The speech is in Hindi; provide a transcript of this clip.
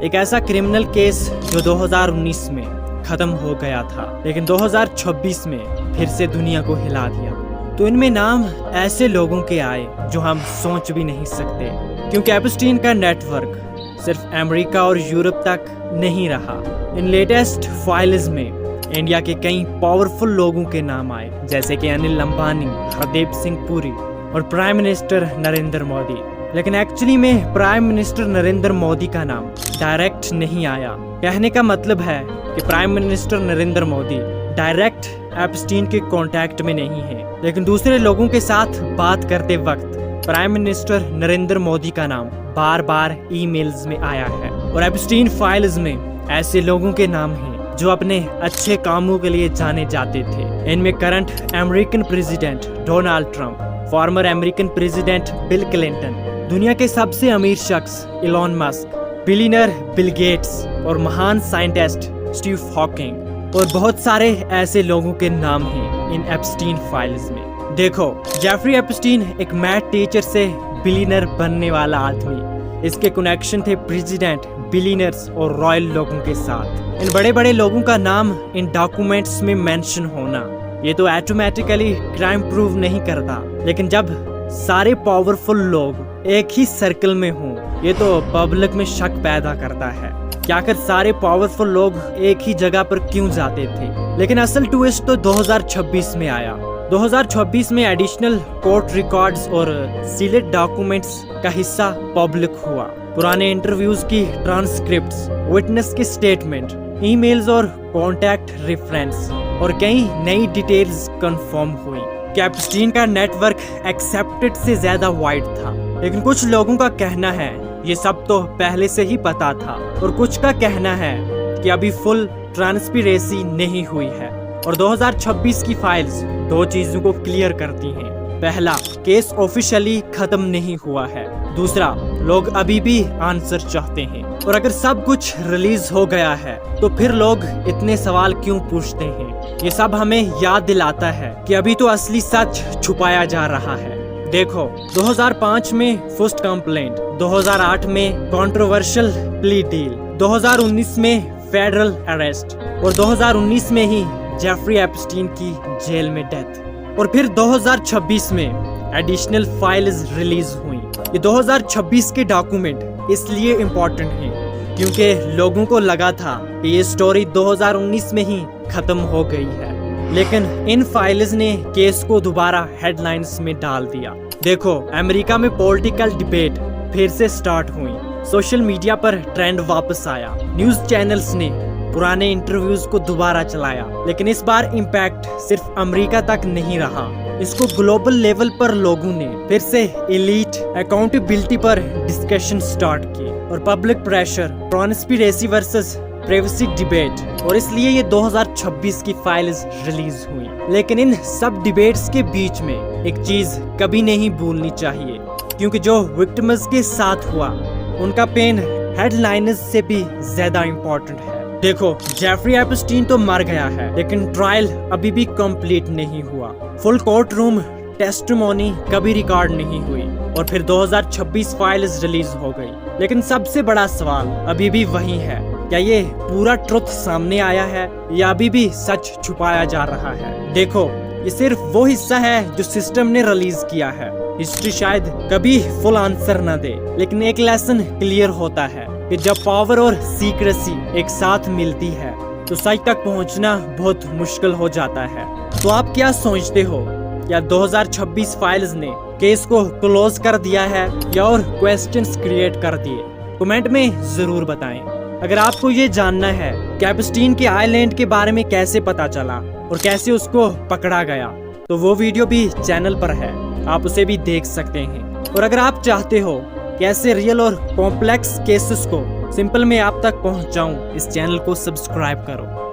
एक ऐसा क्रिमिनल केस जो 2019 में खत्म हो गया था, लेकिन 2026 में फिर से दुनिया को हिला दिया। तो इनमें नाम ऐसे लोगों के आए जो हम सोच भी नहीं सकते, क्योंकि एपस्टीन का नेटवर्क सिर्फ अमेरिका और यूरोप तक नहीं रहा। इन लेटेस्ट फाइल्स में इंडिया के कई पावरफुल लोगों के नाम आए, जैसे कि अनिल अंबानी, हरदीप सिंह पुरी और प्राइम मिनिस्टर नरेंद्र मोदी। लेकिन एक्चुअली में प्राइम मिनिस्टर नरेंद्र मोदी का नाम डायरेक्ट नहीं आया। कहने का मतलब है कि prime minister Narendra Modi direct Epstein के कांटेक्ट में नहीं है, लेकिन दूसरे लोगों के साथ बात करते वक्त प्राइम मिनिस्टर नरेंद्र मोदी का नाम बार बार ईमेल्स में आया है। और एपस्टीन फाइल्स में ऐसे लोगों के नाम हैं जो अपने अच्छे कामों के लिए जाने जाते थे। इनमें current American president Donald Trump, farmer American president bill Clinton, दुनिया के सबसे अमीर शख्स Elon Musk, billionaire Bill Gates और महान साइंटिस्ट स्टीव हॉकिंग और बहुत सारे ऐसे लोगों के नाम हैं इन एपस्टीन फाइल्स में। देखो, जेफरी एपस्टीन एक मैथ टीचर से बिलियनर बनने वाला आदमी। इसके कनेक्शन थे प्रेसिडेंट, बिलियनर्स और रॉयल लोगों के साथ। इन बड़े बड़े लोगों का नाम इन डॉक्यूमेंट्स में मेंशन होना ये तो ऑटोमेटिकली क्राइम प्रूव नहीं करता, लेकिन जब सारे पावरफुल लोग एक ही सर्कल में हों ये तो पब्लिक में शक पैदा करता है कि आखिर सारे पावरफुल लोग एक ही जगह पर क्यों जाते थे। लेकिन असल ट्विस्ट तो 2026 में आया। 2026 में एडिशनल कोर्ट रिकॉर्ड्स और सीलेक्ट डॉक्यूमेंट्स का हिस्सा पब्लिक हुआ। पुराने इंटरव्यूज की ट्रांसक्रिप्ट्स, विटनेस की स्टेटमेंट, ईमेल्स और कॉन्टैक्ट रेफरेंस और कई नई डिटेल्स कंफर्म हुई कि एपस्टीन का नेटवर्क एक्सेप्टेड से ज्यादा वाइड था। लेकिन कुछ लोगों का कहना है ये सब तो पहले से ही पता था, और कुछ का कहना है कि अभी फुल ट्रांसपेरेंसी नहीं हुई है। और 2026 की फाइल्स दो चीजों को क्लियर करती हैं। पहला, केस ऑफिशियली खत्म नहीं हुआ है। दूसरा, लोग अभी भी आंसर चाहते हैं। और अगर सब कुछ रिलीज हो गया है तो फिर लोग इतने सवाल क्यों पूछते हैं? ये सब हमें याद दिलाता है कि अभी तो असली सच छुपाया जा रहा है। देखो, 2005 में फर्स्ट कंप्लेंट, 2008 में कंट्रोवर्शियल प्ली डील, 2019 में फेडरल अरेस्ट और 2019 में ही जेफरी एपस्टीन की जेल में डेथ। और फिर 2026 में एडिशनल फाइल्स रिलीज हुई। ये 2026 के डॉक्यूमेंट इसलिए इम्पोर्टेंट हैं क्योंकि लोगों को लगा था कि ये स्टोरी 2019 में ही खत्म हो गई है, लेकिन इन फाइल्स ने केस को दोबारा हेडलाइंस में डाल दिया। देखो, अमेरिका में पॉलिटिकल डिबेट फिर से स्टार्ट हुई, सोशल मीडिया पर ट्रेंड वापस आया, न्यूज चैनल्स ने पुराने इंटरव्यूज को दोबारा चलाया। लेकिन इस बार इम्पैक्ट सिर्फ अमेरिका तक नहीं रहा, इसको ग्लोबल लेवल पर लोगों ने फिर से एलीट अकाउंटेबिलिटी पर डिस्कशन स्टार्ट की और public pressure, transparency versus privacy debate, और इसलिए ये 2026 की फाइल्स रिलीज हुई। लेकिन इन सब डिबेट्स के बीच में एक चीज कभी नहीं भूलनी चाहिए, क्योंकि जो विक्टिम्स के साथ हुआ उनका पेन हेडलाइनर्स से भी ज्यादा इम्पोर्टेंट है। देखो, जेफरी एपस्टीन तो मर गया है, लेकिन ट्रायल अभी भी कंप्लीट नहीं हुआ। फुल कोर्ट रूम टेस्टिमोनी कभी रिकॉर्ड नहीं हुई और फिर 2026 फाइल्स रिलीज हो गई। लेकिन सबसे बड़ा सवाल अभी भी वही है, क्या ये पूरा ट्रुथ सामने आया है या अभी भी सच छुपाया जा रहा है? देखो, ये सिर्फ वो हिस्सा है जो सिस्टम ने रिलीज किया है। हिस्ट्री शायद कभी फुल आंसर न दे, लेकिन एक लेसन क्लियर होता है कि जब पावर और सीक्रेसी एक साथ मिलती है तो सच तक पहुंचना बहुत मुश्किल हो जाता है। तो आप क्या सोचते हो, क्या 2026 फाइल्स ने केस को क्लोज कर दिया है या और क्वेश्चंस क्रिएट कर दिए? कमेंट में जरूर बताएं। अगर आपको ये जानना है कि एपस्टीन के आइलैंड के बारे में कैसे पता चला और कैसे उसको पकड़ा गया, तो वो वीडियो भी चैनल पर है, आप उसे भी देख सकते हैं। और अगर आप चाहते हो कि ऐसे रियल और कॉम्प्लेक्स केसेस को सिंपल में आप तक पहुंचाऊं, इस चैनल को सब्सक्राइब करो।